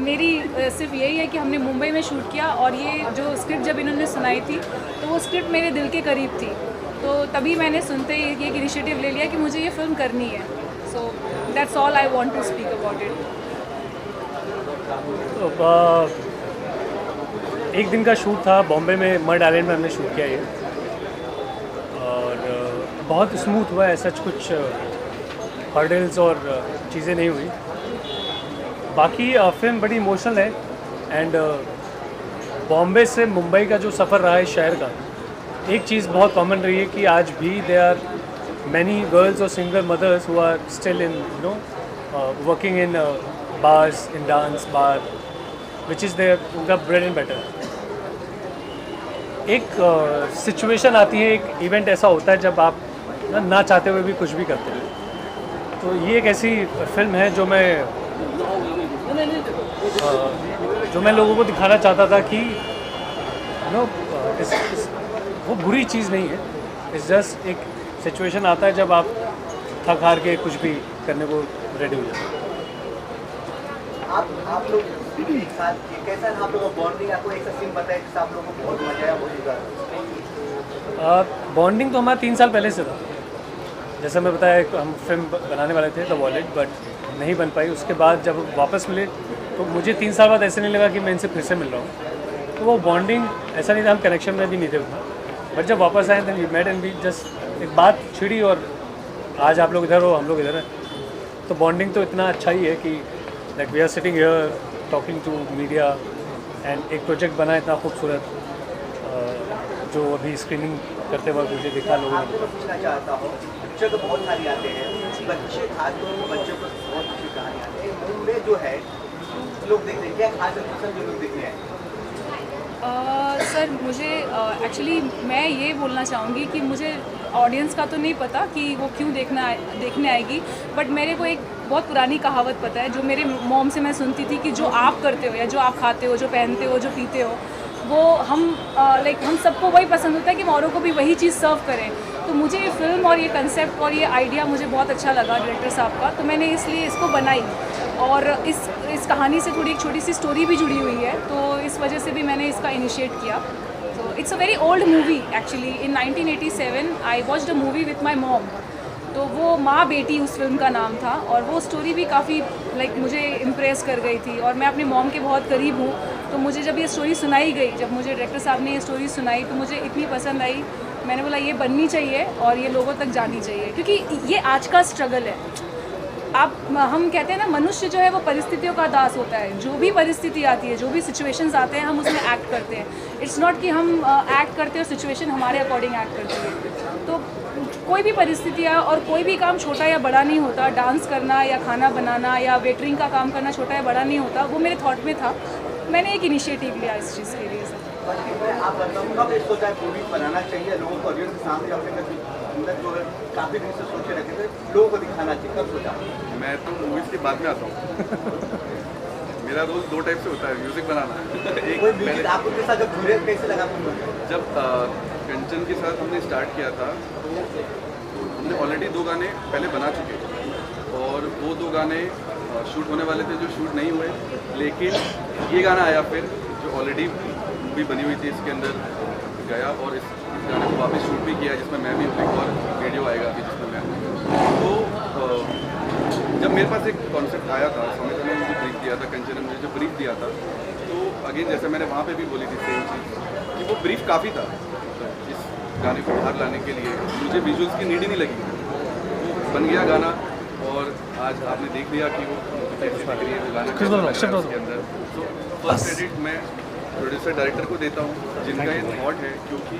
मेरी सिर्फ यही है कि हमने मुंबई में शूट किया और ये जो स्क्रिप्ट जब इन्होंने सुनाई थी तो वो स्क्रिप्ट मेरे दिल के करीब थी, तो तभी मैंने सुनते ही एक इनिशिएटिव ले लिया कि मुझे ये फिल्म करनी है। So that's all I want to speak about it. एक दिन का शूट था बॉम्बे में, मड आइलैंड में हमने शूट किया ये, और बहुत स्मूथ हुआ है, सच कुछ हर्डल्स और चीज़ें नहीं हुई। बाकी फिल्म बड़ी इमोशनल है, एंड बॉम्बे से मुंबई का जो सफ़र रहा है शहर का, एक चीज़ बहुत कॉमन रही है कि आज भी दे आर मैनी गर्ल्स और single mothers who are still in working in bars, in dance bar, which is there उनका ब्रेड एंड बटर। एक सिचुएशन आती है, एक इवेंट ऐसा होता है जब आप ना चाहते हुए भी कुछ भी करते हैं। तो ये एक ऐसी फिल्म है जो मैं लोगों को दिखाना चाहता था कि वो बुरी चीज़ नहीं है, इट्स जस्ट एक सिचुएशन आता है जब आप थक हार के कुछ भी करने को रेडी हो जाते हैं। आप लोग एक साथ कैसा आप लोगों का बॉन्डिंग, आपको एक सीन बताया जिससे आप लोगों को बहुत मजा आया? बॉन्डिंग तो हमारा 3 साल पहले से था। जैसा मैं बताया, हम फिल्म बनाने वाले थे द वॉलेट, बट नहीं बन पाई। उसके बाद जब वापस मिले तो मुझे 3 साल बाद ऐसे नहीं लगा कि मैं इनसे फिर से मिल रहा हूँ। तो वो बॉन्डिंग ऐसा नहीं था, हम कनेक्शन में भी नहीं थे उतना, बट जब वापस आए थे we met and we just एक बात छिड़ी और आज आप लोग इधर हो, हम लोग इधर हैं। तो बॉन्डिंग तो इतना अच्छा ही है कि like we are sitting here talking to media, and एक प्रोजेक्ट बना इतना खूबसूरत जो अभी स्क्रीनिंग करते वक्त मुझे दिखा लोगों ने। मैं पूछना चाहता हूँ, पिक्चर तो बहुत सारी आते हैं, बच्चे खासतौर पर बच्चों को बहुत अच्छी कहानी आती है। मुंबई जो है लोग देखते हैं, क्या खास पसंद जो लोग देखते हैं? सर मुझे एक्चुअली मैं ये बोलना चाहूँगी कि मुझे ऑडियंस का तो नहीं पता कि वो क्यों देखने आएगी, बट मेरे को एक बहुत पुरानी कहावत पता है जो मेरे मॉम से मैं सुनती थी कि जो आप करते हो या जो आप खाते हो, जो पहनते हो, जो पीते हो, वो हम हम सबको वही पसंद होता है कि हम औरों को भी वही चीज़ सर्व करें। तो मुझे ये फिल्म और ये कंसेप्ट और ये आइडिया मुझे बहुत अच्छा लगा डायरेक्टर साहब का, तो मैंने इसलिए इसको बनाई। और इस कहानी से थोड़ी एक छोटी सी स्टोरी भी जुड़ी हुई है, तो इस वजह से भी मैंने इसका इनिशिएट किया। तो it's a very old movie actually. In 1987 I watched a movie with my mom, तो वो माँ बेटी उस फिल्म का नाम था, और वो स्टोरी भी काफ़ी मुझे इम्प्रेस कर गई थी, और मैं अपनी मॉम के बहुत करीब हूँ। तो मुझे जब ये स्टोरी सुनाई गई, जब मुझे डायरेक्टर साहब ने ये स्टोरी सुनाई, तो मुझे इतनी पसंद आई, मैंने बोला ये बननी चाहिए और ये लोगों तक जानी चाहिए, क्योंकि ये आज का स्ट्रगल है। हम कहते हैं ना, मनुष्य जो है वो परिस्थितियों का दास होता है। जो भी परिस्थिति आती है, जो भी सिचुएशंस आते हैं, हम उसमें एक्ट करते हैं। इट्स नॉट कि हम एक्ट करते हैं और सिचुएशन हमारे अकॉर्डिंग एक्ट करती है। तो कोई भी परिस्थितियाँ और कोई भी काम छोटा या बड़ा नहीं होता। डांस करना या खाना बनाना या वेटरिंग का काम करना छोटा या बड़ा नहीं होता। वो मेरे थॉट में था, मैंने एक इनिशिएटिव लिया इस चीज़ के लिए। आप कब सोचा है मूवी बनाना चाहिए, लोगों को ऑडियंस के सामने अपने अंदर जो काफ़ी दिन से सोचे रखे थे, लोगों को दिखाना चाहिए, कब सोचा? मैं तो मूवीज़ के बाद में आता हूँ। मेरा रोल 2 टाइप से होता है, म्यूज़िक बनाना। एक म्यूजिक आपको के साथ जब जुड़े कैसे लगा? जब कंचन के साथ हमने स्टार्ट किया था, तो हमने ऑलरेडी 2 गाने पहले बना चुके थे, और वो 2 गाने शूट होने वाले थे जो शूट नहीं हुए। लेकिन ये गाना आया फिर, जो ऑलरेडी मूवी बनी हुई थी, इसके अंदर गया और इस गाने को वापस शूट भी किया, जिसमें मैं भी हूँ। एक और वीडियो आएगा अभी जिसमें मैं हूँ। तो जब मेरे पास एक कॉन्सेप्ट आया था, समय ने मुझे ब्रीफ दिया था, कंचन ने मुझे जब ब्रीफ दिया था, तो अगेन जैसे मैंने वहाँ पे भी बोली थी सेम चीज़ कि वो ब्रीफ काफ़ी था इस गाने को बाहर लाने के लिए। मुझे विजुअल्स की नीड ही नहीं लगी, वो बन गया गाना, और आज आपने देख लिया कि वो कैसे लग रही है गाना के अंदर। तो फर्स्ट क्रेडिट मैं प्रोड्यूसर डायरेक्टर को देता हूँ, जिनका ये थॉट है, क्योंकि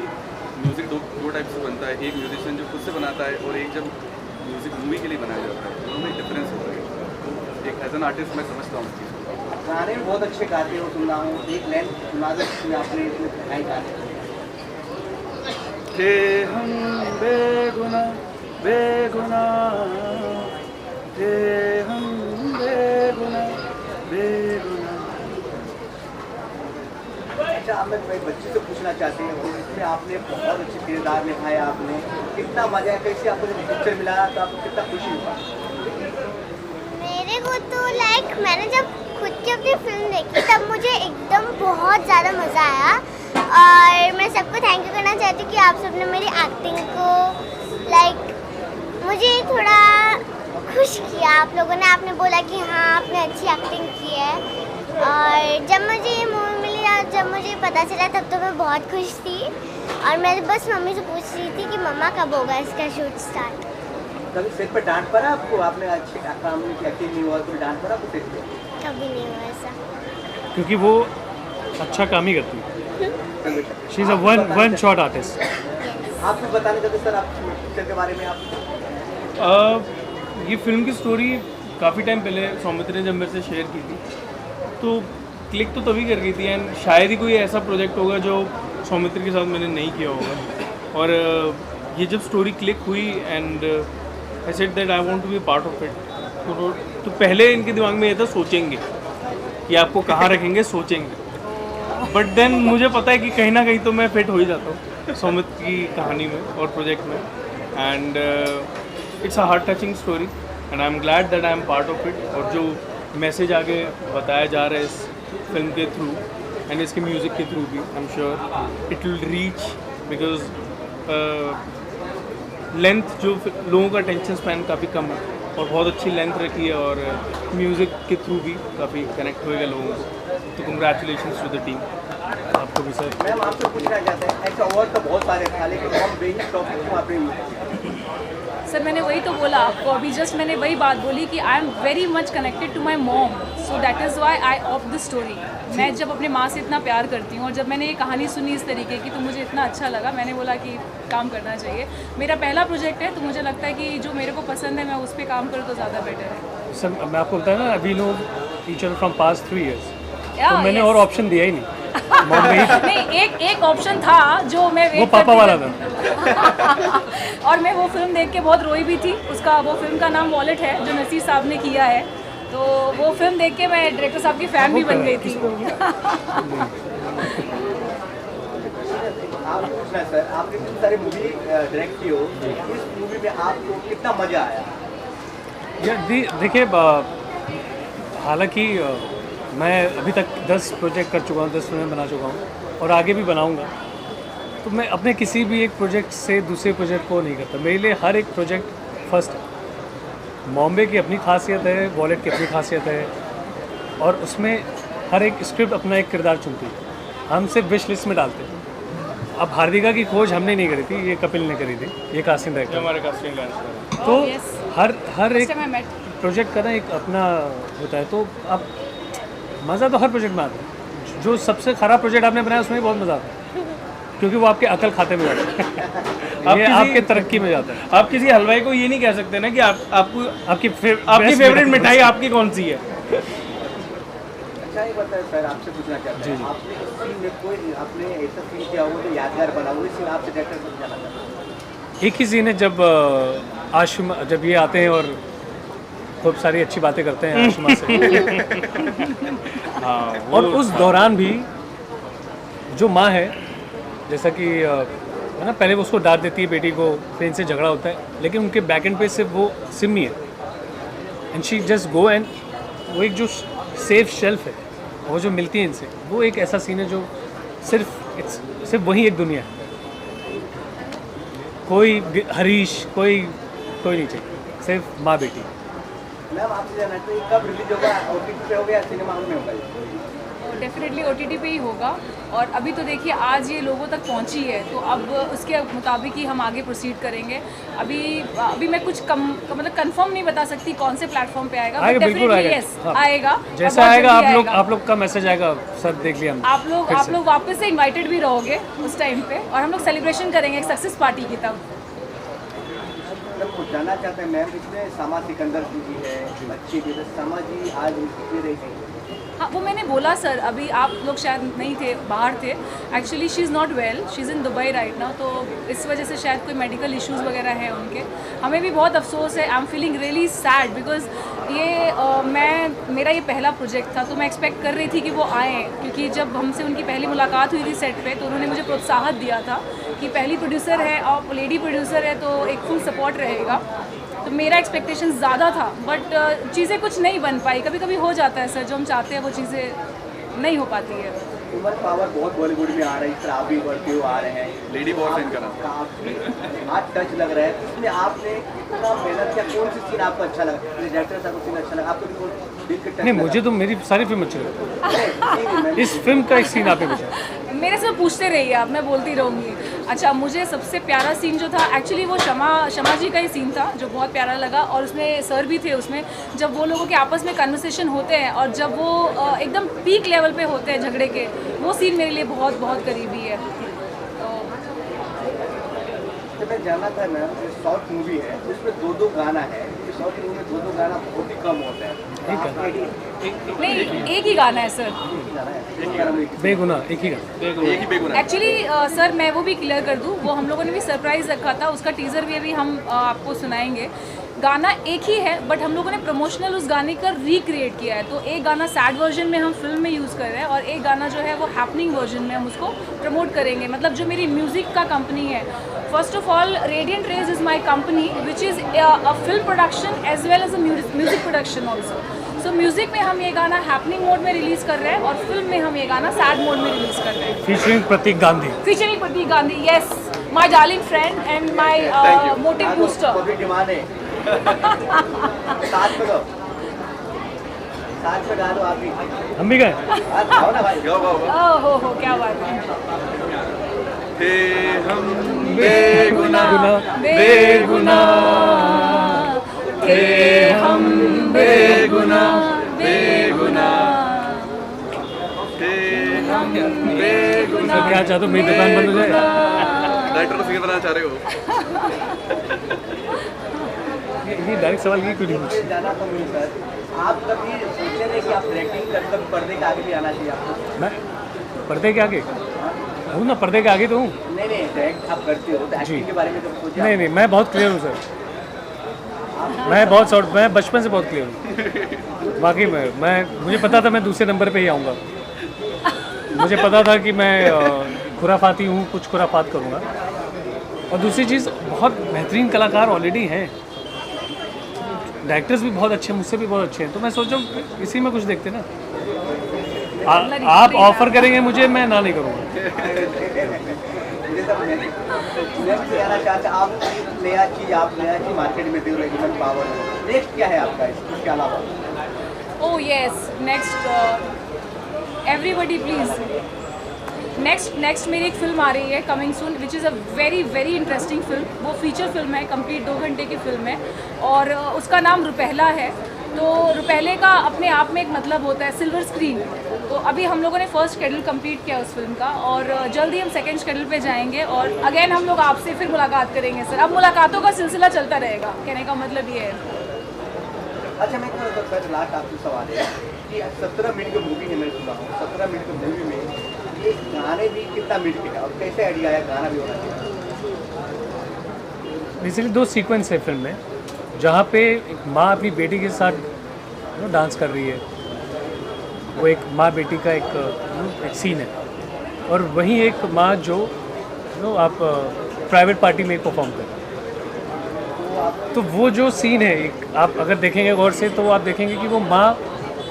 म्यूज़िक दो टाइप से बनता है। एक म्यूजिशियन जो खुद से बनाता है, और एक जब म्यूज़िक मूवी के लिए बनाया जाता है, दोनों में डिफरेंस होता है। तो एक एज एन आर्टिस्ट मैं समझता हूँ चीज़ को। गाने भी बहुत अच्छे गाते हो, सुन रहा हूँ। एक लाइन सुना दो जिसमें आपने इसमें दिखाई गाने के हम बेगुनाह बेगुनाह, के हम बेगुनाह बेगुनाह। अच्छा, अब मैं बच्चे से पूछना चाहती हूँ, इसमें आपने बहुत अच्छे किरदार निभाया, आपने कितना मजा है, कैसे आपको जब पिक्चर मिला तो आपको कितना खुशी हुआ? मेरे को तो मैंने जब खुद की अपनी फिल्म देखी तब मुझे एकदम बहुत ज़्यादा मज़ा आया और मैं सबको थैंक यू करना चाहती हूँ कि आप सबने मेरी एक्टिंग को मुझे थोड़ा खुश किया आप लोगों ने। आपने बोला कि हाँ आपने अच्छी एक्टिंग की है और जब मुझे ये मूवी मिली और जब मुझे पता चला तब तो मैं बहुत खुश थी और मैं बस मम्मी से पूछ रही थी कि मम्मा कब होगा इसका शूट स्टार्ट। कभी सेट पर डांट पड़ा आपको? आपने अच्छे काम नहीं किया, एक्टिंग नहीं हुआ, कोई डांट पड़ा आपको सेट पे? कभी नहीं हुआ ऐसा। क्योंकि वो अच्छा काम ही करती है। She is a one shot artist. आप कुछ बताना चाहते सर आप पिक्चर के बारे में? आप ये फिल्म की स्टोरी काफ़ी टाइम पहले सौमित्र ने जब मेरे से शेयर की थी तो क्लिक तो तभी कर गई थी एंड शायद ही कोई ऐसा प्रोजेक्ट होगा जो सौमित्र के साथ मैंने नहीं किया होगा। और ये जब स्टोरी क्लिक हुई and I said that I want to be part of it. तो पहले इनके दिमाग में ये था सोचेंगे कि आपको कहाँ रखेंगे, सोचेंगे। बट देन मुझे पता है कि कहीं ना कहीं तो मैं फिट हो ही जाता हूँ सौमित्र की कहानी में और प्रोजेक्ट में। And it's a heart touching story and I am glad that I am part of it. और जो मैसेज आगे बताया जा रहा है इस फिल्म के थ्रू एंड इसके म्यूज़िक के थ्रू भी, I am sure it will reach because length जो लोगों का टेंशन स्पैन काफ़ी कम है और बहुत अच्छी लेंथ रखी है और म्यूज़िक के थ्रू भी काफ़ी कनेक्ट होएगा लोगों को। तो कंग्रेचुलेशंस टू द टीम। आपको भी सर। मैम आपसे पूछना चाहते हैं, ऐसे अवार्ड तो बहुत सारे था लेकिन हम बेसिक टॉपिक को आपने सर मैंने वही तो बोला आपको अभी जस्ट मैंने वही बात बोली कि I am very much connected to my mom, so that is why I of the story. मैं जब अपने माँ से इतना प्यार करती हूँ और जब मैंने ये कहानी सुनी इस तरीके की तो मुझे इतना अच्छा लगा, मैंने बोला कि काम करना चाहिए। मेरा पहला प्रोजेक्ट है तो मुझे लगता है कि जो मेरे को पसंद है मैं उस पर काम करूँ तो ज़्यादा बेटर है। सर मैं आपको बताया ना, अभी no teacher from past 3 years, तो मैंने yes. और ऑप्शन दिया ही नहीं। मॉम में ही था। नहीं, एक ऑप्शन था जो मैं वो पापा वाला था। और मैं वो फिल्म देख के बहुत रोई भी थी। उसका वो फिल्म का नाम वॉलेट है जो नसीर साहब ने किया है, तो वो फिल्म देख के मैं डायरेक्टर साहब की फैन भी बन गई थी। आप पूछना सर, आपने इतनी सारी मूवी डायरेक्ट की हो, इस मूवी में आपको कितना मजा आया? देखिए हालांकि मैं अभी तक 10 प्रोजेक्ट कर चुका हूँ, 10 फिल्में बना चुका हूँ और आगे भी बनाऊँगा। तो मैं अपने किसी भी एक प्रोजेक्ट से दूसरे प्रोजेक्ट को नहीं करता। मेरे लिए हर एक प्रोजेक्ट फर्स्ट है। बॉम्बे की अपनी खासियत है, वॉलेट की अपनी खासियत है और उसमें हर एक स्क्रिप्ट अपना एक किरदार चुनती है। हम सिर्फ विश लिस्ट में डालते हैं। अब हार्दिका की खोज हमने नहीं करी थी, ये कपिल ने करी थी, ये कास्टिंग डायरेक्टर हमारे कास्टिंग डायरेक्टर। तो yes. हर एक मैं met प्रोजेक्ट का ना एक अपना होता है। तो अब मज़ा तो हर प्रोजेक्ट में आता है। जो सबसे ख़राब प्रोजेक्ट आपने बनाया उसमें भी बहुत मज़ा आता है क्योंकि वो आपके अकल खाते में जाता है। ये आपके तरक्की में जाता है। आप किसी हलवाई को ये नहीं कह सकते ना कि आपकी आपकी फेवरेट मिठाई आपकी कौन सी है। अच्छा ये बताएं सर, आपसे पूछना चाहते हैं, आपने इस सीन में कोई आपने ऐसा सीन किया हो जो यादगार बना हो, इस सीन आपसे डायरेक्टर को जाना चाहता हूं। एक ही सीन है जब ये आते हैं और खूब सारी अच्छी बातें करते हैं आशुमा से। हाँ, और उस दौरान भी जो माँ है, जैसा कि है ना, पहले वो उसको डांट देती है बेटी को, फिर इनसे झगड़ा होता है, लेकिन उनके बैक एंड पे सिर्फ वो सिमी है and she just go and वो एक जो सेफ शेल्फ है वो जो मिलती है इनसे, वो एक ऐसा सीन है जो सिर्फ वही एक दुनिया है। कोई हरीश कोई नहीं चाहिए, सिर्फ माँ बेटी। मैम आपसे जानना चाहिए कब रिलीज होगा, OTT पे होगा या सिनेमा हॉल में होगा? डेफिनेटली OTT पे ही होगा और अभी तो देखिए आज ये लोगों तक पहुंची है तो अब उसके मुताबिक ही हम आगे प्रोसीड करेंगे। अभी मैं कुछ मतलब कंफर्म नहीं बता सकती कौन से प्लेटफॉर्म पे आएगा, आएगा, बिल्कुल आएगा। यस हाँ। आएगा, जैसा आएगा आप लोग का मैसेज आएगा सर, देख लिया आप लोग वापस से इनवाइटेड भी रहोगे उस टाइम पे और हम लोग सेलिब्रेशन करेंगे एक सक्सेस पार्टी की। तब कुछ जानना चाहते हैं मैम, इसमें सामा सिकंदर जी है, बच्चे जी है, सामा जी आज रही गई। हाँ वो मैंने बोला सर, अभी आप लोग शायद नहीं थे, बाहर थे। Actually she is not well, she is in Dubai right now, तो इस वजह से शायद कोई मेडिकल इश्यूज़ वगैरह हैं उनके। हमें भी बहुत अफसोस है। I am feeling really sad because मेरा ये पहला प्रोजेक्ट था तो मैं एक्सपेक्ट कर रही थी कि वो आएँ, क्योंकि जब हमसे उनकी पहली मुलाकात हुई थी सेट पे तो उन्होंने मुझे प्रोत्साहन दिया था कि पहली प्रोड्यूसर है और लेडी प्रोड्यूसर है तो एक फुल सपोर्ट रहेगा। तो मेरा एक्सपेक्टेशन ज़्यादा था, बट चीज़ें कुछ नहीं बन पाई। कभी कभी हो जाता है सर, जो हम चाहते हैं वो चीज़ें नहीं हो पाती है। उमर पावर बहुत बॉलीवुड में आ रही है, इस तरह आप भी बढ़ते हो आ रहे हैं। लेडी बॉस है इनका नाम। काफी हार्ड टच लग रहा है, इसमें आपने कितना मेहनत किया, कौन सी सीन आपको अच्छा लगा? डायरेक्टर साहब को सीन अच्छा लगा आपको? बिल्कुल दिल के टच नहीं, मुझे तो मेरी सारी फिल्म अच्छी लगी। इस फिल्म का एक सीन आपने पूछा। मेरे से पूछते रहिए आप, मैं बोलती रहूँगी। अच्छा, मुझे सबसे प्यारा सीन जो था एक्चुअली वो शमा जी का ही सीन था, जो बहुत प्यारा लगा। और उसमें सर भी थे उसमें, जब वो लोगों के आपस में कन्वर्सेशन होते हैं और जब वो एकदम पीक लेवल पे होते हैं झगड़े के, वो सीन मेरे लिए बहुत बहुत करीबी है। तो मैं जानना था मैम, शॉर्ट मूवी है उसमें 2-2 गाना है, शॉर्ट मूवी में 2-2 गाना बहुत ही कम होता है। नहीं, एक ही गाना है सर। बेगुना एक ही गाना। एक ही बेगुनाह। एक्चुअली सर मैं वो भी क्लियर कर दूँ, वो हम लोगों ने भी सरप्राइज़ रखा था, उसका टीज़र भी अभी हम आपको सुनाएंगे। गाना एक ही है, बट हम लोगों ने प्रमोशनल उस गाने का रिक्रिएट किया है। तो एक गाना सैड वर्जन में हम फिल्म में यूज़ कर रहे हैं और एक गाना जो है वो हैपनिंग वर्जन में हम उसको प्रमोट करेंगे। मतलब जो मेरी म्यूज़िक का कंपनी है, first of all radiant rays is my company which is a film production as well as a music production also. So music में हम ये गाना हैपनिंग मोड में रिलीज़ कर रहे हैं और फिल्म में हम ये गाना सैड मोड में रिलीज़ कर रहे हैं। Featuring Prateek Gandhi. Featuring Prateek Gandhi, yes, my darling friend and my motive booster. Demand है साथ में गा दो आप भी। हम भी गए। गाओ ना भाई। गाओ गाओ गाओ। हो क्या बात है। थे हम बेगुनाह बेगुनाह थे हम बेगुनाह बेगुनाह थे हम बेगुनाह। क्या चाहते हो, मेरी दुकान बंद हो जाए? डायरेक्टर को सिंगर बनाना चाह रहे हो? ये डायरेक्ट सवाल ये क्यों नहीं पूछते? जाना तो नहीं सर, आप कभी सोचे नहीं कि आप डायरेक्टिंग कर कभी पर्दे के आगे भी आना चाहिए आपको? मैं पर्दे के आगे हूँ ना, पर्दे के आगे तो हूँ। नहीं डायरेक्ट आप करते हो तो एक्टिंग के बारे में कभी सोचा? नहीं, मैं बहुत क्लियर हूँ सर। मैं बचपन से बहुत क्लियर हूँ। बाकी मुझे पता था मैं दूसरे नंबर पे ही आऊँगा। मुझे पता था कि मैं खुराफाती हूँ, कुछ खुराफात करूँगा। और दूसरी चीज़, बहुत बेहतरीन कलाकार ऑलरेडी हैं, डायरेक्टर्स भी बहुत अच्छे हैं, मुझसे भी बहुत अच्छे हैं। तो मैं सोच रहा हूँ इसी में कुछ देखते ना। आप ऑफर करेंगे मुझे, मैं ना नहीं करूँगा। मुझे सब मैं कहना चाहता आप नया चीज़ मार्केट में दे रहे हैं, ह्यूमन पावर। नेक्स्ट क्या है आपका इसके अलावा? Oh yes, next everybody please. Next मेरी एक फिल्म आ रही है coming soon, which is a very very interesting film. वो फीचर फिल्म है, कंप्लीट 2 घंटे की फिल्म है और उसका नाम रुपहला है। तो रुपहले का अपने आप में एक मतलब होता है सिल्वर स्क्रीन। तो अभी हम लोगों ने फर्स्ट शेड्यूल कंप्लीट किया उस फिल्म का और जल्दी हम सेकंड शेड्यूल पे जाएंगे और अगेन हम लोग आपसे फिर मुलाकात करेंगे सर। अब मुलाकातों का सिलसिला चलता रहेगा, कहने का मतलब ये है। अच्छा, मैं सर लास्ट आपसे सवाल है कि 17 मिनट की मूवी है, मैं सुना हूँ 17 मिनट की मूवी में ये गाने भी कितना मिनट के हैं और कैसे आइडिया आया गाना भी होना चाहिए? बेसिकली 2 सीक्वेंस है फिल्म में, जहाँ पे एक माँ अपनी बेटी के साथ डांस कर रही है। वो एक माँ बेटी का एक सीन है और वहीं एक माँ जो आप प्राइवेट पार्टी में परफॉर्म कर रही है। तो वो जो सीन है, एक आप अगर देखेंगे गौर से तो आप देखेंगे कि वो माँ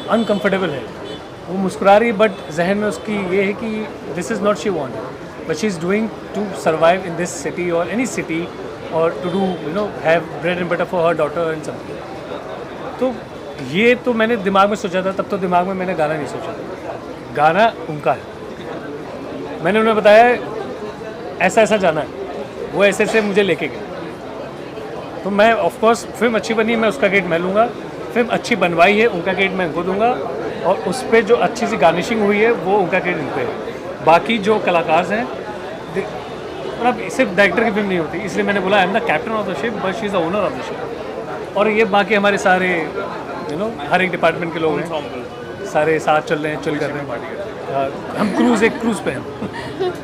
अनकंफर्टेबल है, वो मुस्कुरा रही है, बट जहन में उसकी ये है कि this is not she want, but she is doing to survive in this city और एनी सिटी और to do have bread and butter for her daughter and something. तो ये तो मैंने दिमाग में सोचा था, तब तो दिमाग में मैंने गाना नहीं सोचा था, गाना उनका है। मैंने उन्हें बताया ऐसा ऐसा जाना है, वो ऐसे ऐसे मुझे लेके गए। तो मैं ऑफकोर्स फिल्म अच्छी बनी, मैं उसका क्रेडिट मैं लूँगा। फिल्म अच्छी बनवाई है, उनका क्रेडिट मैं उनको दूंगा और उस पर जो अच्छी सी गार्निशिंग हुई है वो उनका क्रेडिट उन पे है। बाकी जो कलाकार हैं, मतलब सिर्फ डायरेक्टर की फिल्म नहीं होती, इसलिए मैंने बोला I am the captain of the ship but she is the owner of the ship. और ये बाकी हमारे सारे हर एक डिपार्टमेंट के लोग हैं, सारे साथ चल रहे हैं, चल कर रहे हैं। हम एक क्रूज़ पे हैं।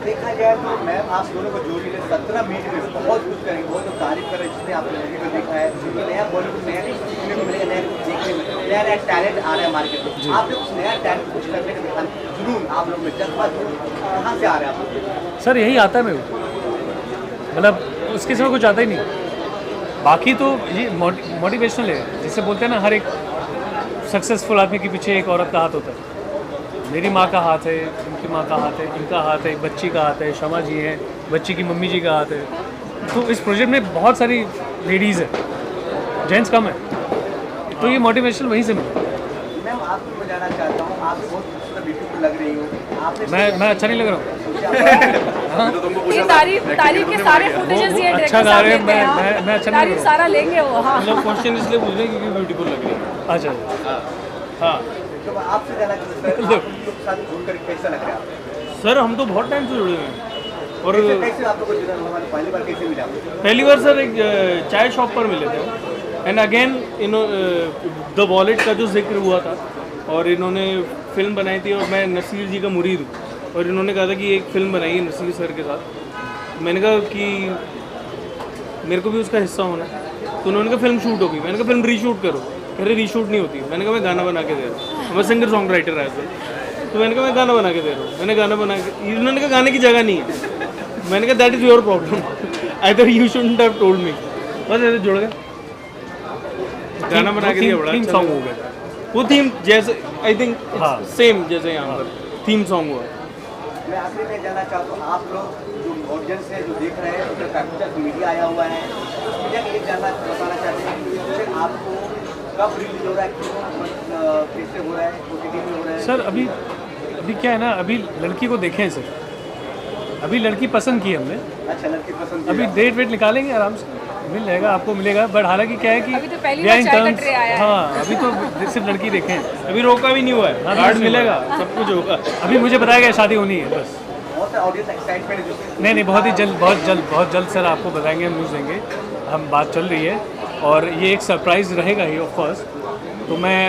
देखा जाए तो मैम आप दोनों को जोड़ी ने 17 मिनट में बहुत कुछ करेंगे, बहुत लोग तारीफ कर रहे हैं जिसने आपने मूवी को देखा है। नया बॉलीवुड नया सीखने को मिलेगा, नया कुछ देखने में, नया टैलेंट आ रहा है मार्केट में। आप लोग नया टैलेंट कुछ करने का दिखाने जुनून आप लोग में जज्बा जुनून कहाँ से आ रहा है आप लोग? सर यही आता है मेरे को, मतलब उसके सिवा कुछ आता ही नहीं। बाकी तो ये मोटिवेशनल है, जिसे बोलते हैं ना हर एक सक्सेसफुल आदमी के पीछे एक औरत का हाथ होता है। मेरी माँ का हाथ है, उनकी माँ का हाथ है, इनका हाथ है, बच्ची का हाथ है, शमा जी हैं, बच्ची की मम्मी जी का हाथ है। तो इस प्रोजेक्ट में बहुत सारी लेडीज़ है, जेंट्स कम है, तो ये मोटिवेशन वहीं से मिला। मैम आपको मैं जानना चाहता हूँ, आप बहुत खूबसूरत ब्यूटीफुल लग रही हो। आपने मैं अच्छा नहीं लग रहा हूँ? तो तुमको ये पूछा तारीफ के सारे फुटेजेस ये अच्छा डायरेक्टर गा साहब रहे हैं, लेते हैं। मैं अच्छा नहीं तारीफ लग सारा लेंगे वो। हाँ मतलब क्वेश्चन इसलिए पूछ रहे हैं क्योंकि ब्यूटीफुल लग रही है। अच्छा, हाँ तो मैं आपसे जानना चाहता हूँ, सर आप उन लोग के साथ जुड़कर कैसा लग रहा है आपको? सर हम तो बहुत टाइम से जुड़े हुए हैं और कैसे आप लोगों को जुड़ा हुआ है? पहली बार कैसे मिला आपको? पहली बार सर एक चाय शॉप पर मिले थे एंड अगेन द वॉलेट का जो जिक्र हुआ था और इन्होंने फिल्म बनाई थी और मैं नसीर जी का मुरीद हूँ और इन्होंने कहा था कि एक फ़िल्म बनाई है नसीर सर के साथ। मैंने कहा कि मेरे को भी उसका हिस्सा होना है, तो उन्होंने कहा फिल्म शूट होगी। मैंने कहा फिल्म रीशूट करो। कह रहे रीशूट नहीं होती। मैंने कहा मैं गाना बना के दे रहा हूँ, मैं सिंगर सॉन्ग राइटर है सर। तो मैंने कहा मैं गाना बना के दे रहा हूँ। मैंने गाना बना के, इन्होंने कहा गाने की जगह नहीं है। मैंने कहा that is your problem, I thought you shouldn't have told me. बस ऐसे जुड़ गए, गाना बना के दिया। बड़ा थीम अच्छा सॉन्ग लगा। हो गया। वो थीम जैसे आई थिंक हाँ। सेम जैसे यहाँ पर थीम सॉन्ग हुआ। मैं आखिरी में जानना चाहता हूँ, आप लोग जो ऑडियंस है जो देख रहे हैं, जो कैपिटल मीडिया आया हुआ है, उस मीडिया के लिए बताना चाहते हैं कि ये आपको कब रिलीज हो रहा है, क्यों, कैसे हो रहा है, OTT में हो रहा है? सर अभी क्या है ना, अभी लड़की को देखें सर, अभी लड़की पसंद की हमने, अच्छा, लड़की पसंद अभी डेट वेट निकालेंगे, आराम से मिल जाएगा, आपको मिलेगा। बट हालांकि क्या है कि अभी तो पहली we are बार in चाय का terms- ट्रे आया है। हाँ, अभी तो सिर्फ लड़की देखें, अभी रोका भी नहीं हुआ है, हाँ, कार्ड कुछ नहीं मिलेगा, सब कुछ होगा। अभी मुझे बताया गया शादी होनी है बस। बहुत सारा ऑडियंस एक्साइटमेंट है जो नहीं, बहुत ही जल्द, बहुत जल्द सर आपको बताएंगे, हम न्यूज़ देंगे। हम बात चल रही है और ये एक सरप्राइज़ रहेगा ही ऑफ कोर्स, तो मैं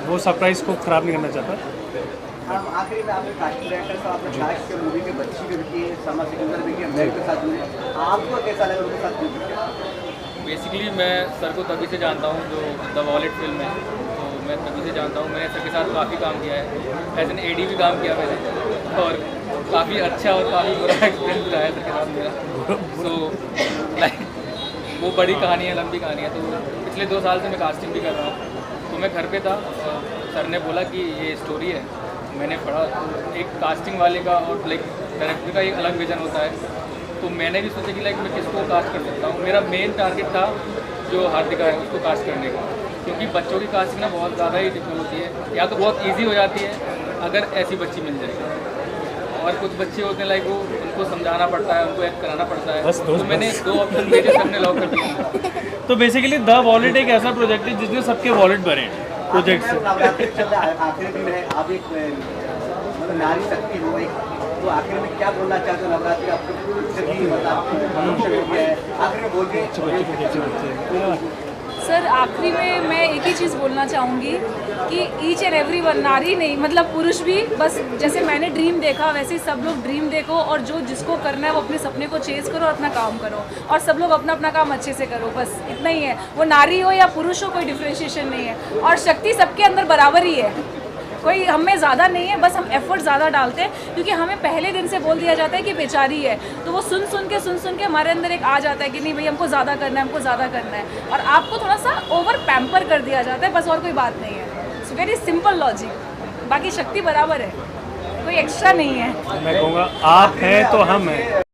वो सरप्राइज़ को ख़राब नहीं करना चाहता। हम आखिरी में आपने कास्टिंग डायरेक्टर साहब आपने लास्ट के मूवी के बच्ची के देखिए, समा सिकंदर देखिए, मेरे के साथ जुड़े, आपको कैसा लगा उनके साथ जुड़? बेसिकली मैं सर को तभी से जानता हूँ जो द वॉलेट फिल्म है, तो मैं तभी से जानता हूँ। मैंने सर के साथ काफ़ी काम किया है, एज एन AD भी काम किया मैंने, और काफ़ी अच्छा और काफ़ी बुरा एक्सपीरियंस रहा है सर के साथ मेरा। सो लाइक वो बड़ी कहानी है, लंबी कहानी है। तो पिछले 2 साल से मैं कास्टिंग भी कर रहा हूँ। तो मैं घर पे था और सर ने बोला कि ये स्टोरी है, मैंने पढ़ा। तो एक कास्टिंग वाले का और लाइक डायरेक्टर का एक अलग विजन होता है, तो मैंने भी सोचा कि लाइक मैं किसको कास्ट कर सकता हूँ। मेरा मेन टारगेट था जो हार्दिका है उसको कास्ट करने का, क्योंकि बच्चों की कास्टिंग ना बहुत ज़्यादा ही डिफिकल्ट होती है, या तो बहुत ईजी हो जाती है अगर ऐसी बच्ची मिल जाए, और कुछ बच्चे होते हैं लाइक वो उनको समझाना पड़ता है, उनको एक्ट कराना पड़ता है। बस तो मैंने 2 ऑप्शन भेजे, सबने लॉक कर दिया। तो बेसिकली द वॉलेट एक ऐसा प्रोजेक्ट है जिसने सबके वॉलेट भरे हैं प्रोजेक्ट से। नवरात्रि चल रहा है, आखिरी दिन है, आप एक मतलब नारी शक्ति हो, एक तो आखिर में क्या बोलना चाहते हो? नवरात्रि आपको सही आखिर में बोल के सर आखिरी में मैं एक ही चीज़ बोलना चाहूँगी कि ईच एंड एवरी वन, नारी नहीं मतलब पुरुष भी, बस जैसे मैंने ड्रीम देखा वैसे ही सब लोग ड्रीम देखो, और जो जिसको करना है वो अपने सपने को चेज़ करो और अपना काम करो, और सब लोग अपना अपना काम अच्छे से करो, बस इतना ही है। वो नारी हो या पुरुष हो, कोई डिफ्रेंशिएशन नहीं है, और शक्ति सबके अंदर बराबर ही है, कोई हमें ज़्यादा नहीं है, बस हम एफर्ट ज़्यादा डालते हैं, क्योंकि हमें पहले दिन से बोल दिया जाता है कि बेचारी है, तो वो सुन सुन के हमारे अंदर एक आ जाता है कि नहीं भाई हमको ज़्यादा करना है, हमको ज़्यादा करना है, और आपको थोड़ा सा ओवर पैम्पर कर दिया जाता है, बस और कोई बात नहीं है। इट्स वेरी सिंपल लॉजिक, बाकी शक्ति बराबर है, कोई एक्स्ट्रा नहीं है। मैं कहूँगा आप हैं तो हम हैं।